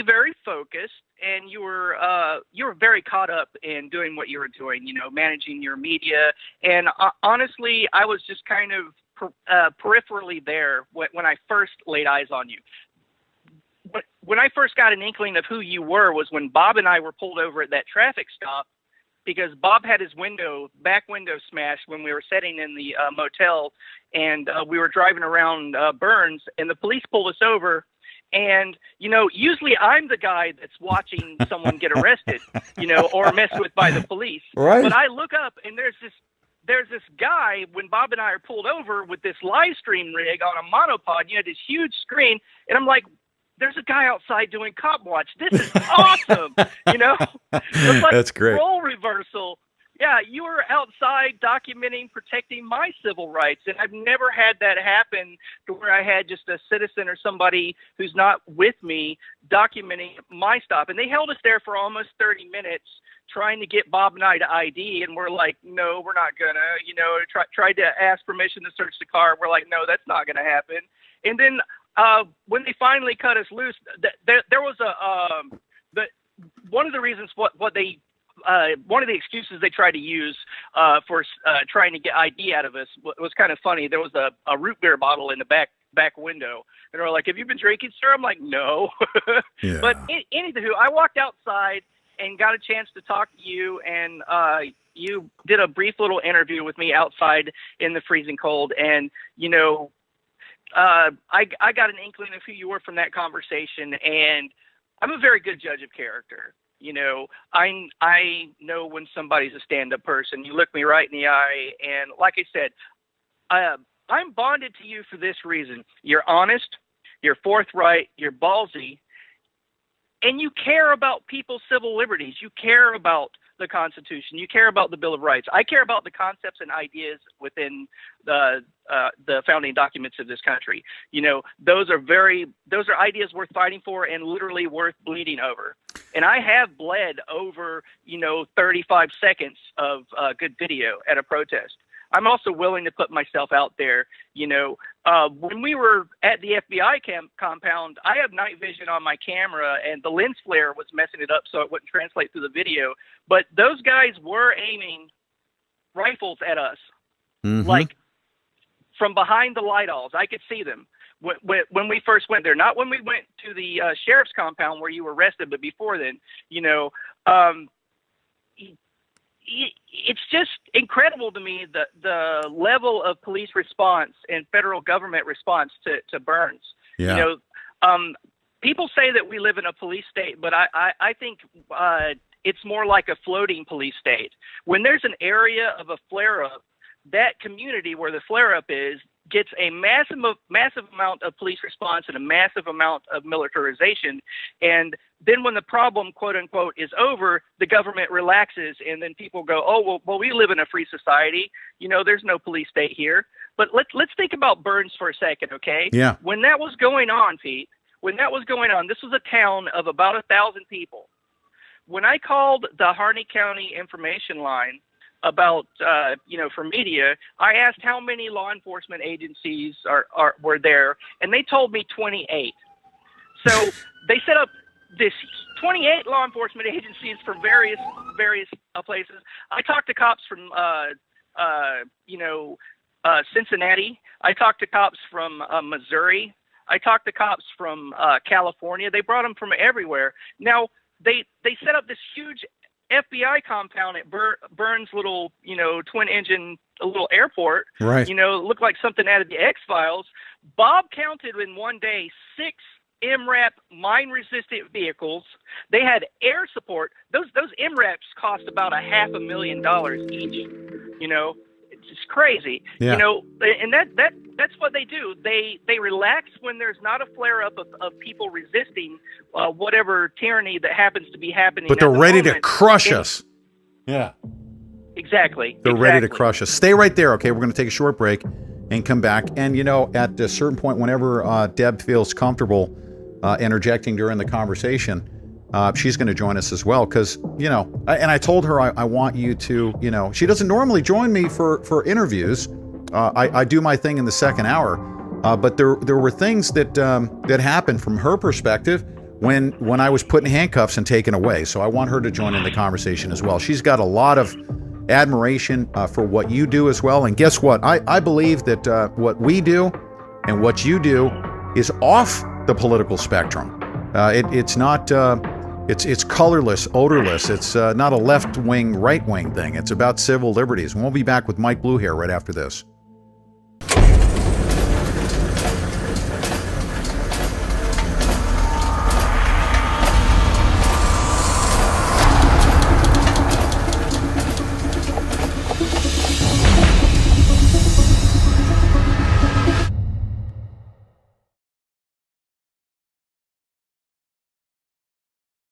be very focused, and you were very caught up in doing what you were doing, managing your media. And honestly, I was just kind of peripherally there when I first laid eyes on you. But when I first got an inkling of who you were was when Bob and I were pulled over at that traffic stop, because Bob had his back window smashed when we were sitting in the motel, and we were driving around Burns, and the police pulled us over. And, usually I'm the guy that's watching someone get arrested, or messed with by the police. Right. But I look up, and there's this guy, when Bob and I are pulled over, with this live stream rig on a monopod, this huge screen, and I'm like, there's a guy outside doing cop watch. This is awesome. It's like that's great. Role reversal. Yeah, you were outside documenting, protecting my civil rights, and I've never had that happen to where I had just a citizen or somebody who's not with me documenting my stop. And they held us there for almost 30 minutes trying to get Bob and I to ID, and we're like, no, we're not gonna, tried to ask permission to search the car. We're like, no, that's not gonna happen. And then when they finally cut us loose, there was one of the reasons one of the excuses they tried to use for trying to get ID out of us was kind of funny. There was a root beer bottle in the back window, and they're like, "Have you been drinking, sir?" I'm like, "No." Yeah. But anywho, I walked outside and got a chance to talk to you, and you did a brief little interview with me outside in the freezing cold, and I got an inkling of who you were from that conversation, and I'm a very good judge of character. I know when somebody's a stand-up person. You look me right in the eye, and like I said, I'm bonded to you for this reason. You're honest, you're forthright, you're ballsy, and you care about people's civil liberties. You care about the Constitution. You care about the Bill of Rights. I care about the concepts and ideas within the founding documents of this country. Those are ideas worth fighting for and literally worth bleeding over. And I have bled over, 35 seconds of good video at a protest. I'm also willing to put myself out there. When we were at the FBI compound, I have night vision on my camera, and the lens flare was messing it up so it wouldn't translate through the video. But those guys were aiming rifles at us, like from behind the light alls. I could see them when we first went there. Not when we went to the sheriff's compound where you were arrested, but before then. It's just incredible to me the level of police response and federal government response to Burns. Yeah. People say that we live in a police state, but I think it's more like a floating police state. When there's an area of a flare-up, that community where the flare-up is gets a massive amount of police response and a massive amount of militarization. And then when the problem, quote unquote, is over, the government relaxes, and then people go, oh, well, we live in a free society. There's no police state here. But let's think about Burns for a second, okay? Yeah. When that was going on, Pete, this was a town of about 1,000 people. When I called the Harney County information line about, for media, I asked how many law enforcement agencies were there, and they told me 28. So they set up this 28 law enforcement agencies from various places. I talked to cops from, Cincinnati. I talked to cops from Missouri. I talked to cops from California. They brought them from everywhere. Now, they set up this huge FBI compound at Burns' little, twin-engine little airport. Right. Looked like something out of the X-Files. Bob counted in one day 6 MRAP mine-resistant vehicles. They had air support. Those MRAPs cost about $500,000 each. It's just crazy. Yeah. And that's what they do. They relax when there's not a flare-up of people resisting whatever tyranny that happens to be happening. But they're ready to crush us. Yeah. Exactly. They're ready to crush us. Stay right there, okay? We're going to take a short break and come back. And, at a certain point, whenever Deb feels comfortable interjecting during the conversation, she's going to join us as well. Because, and I told her I want you to, she doesn't normally join me for interviews. I do my thing in the second hour. But there were things that happened from her perspective when I was put in handcuffs and taken away. So I want her to join in the conversation as well. She's got a lot of admiration for what you do as well. And guess what? I believe that what we do and what you do is off the political spectrum. It's not, it's colorless, odorless. It's not a left-wing, right-wing thing. It's about civil liberties. And we'll be back with Mike BlueHair right after this.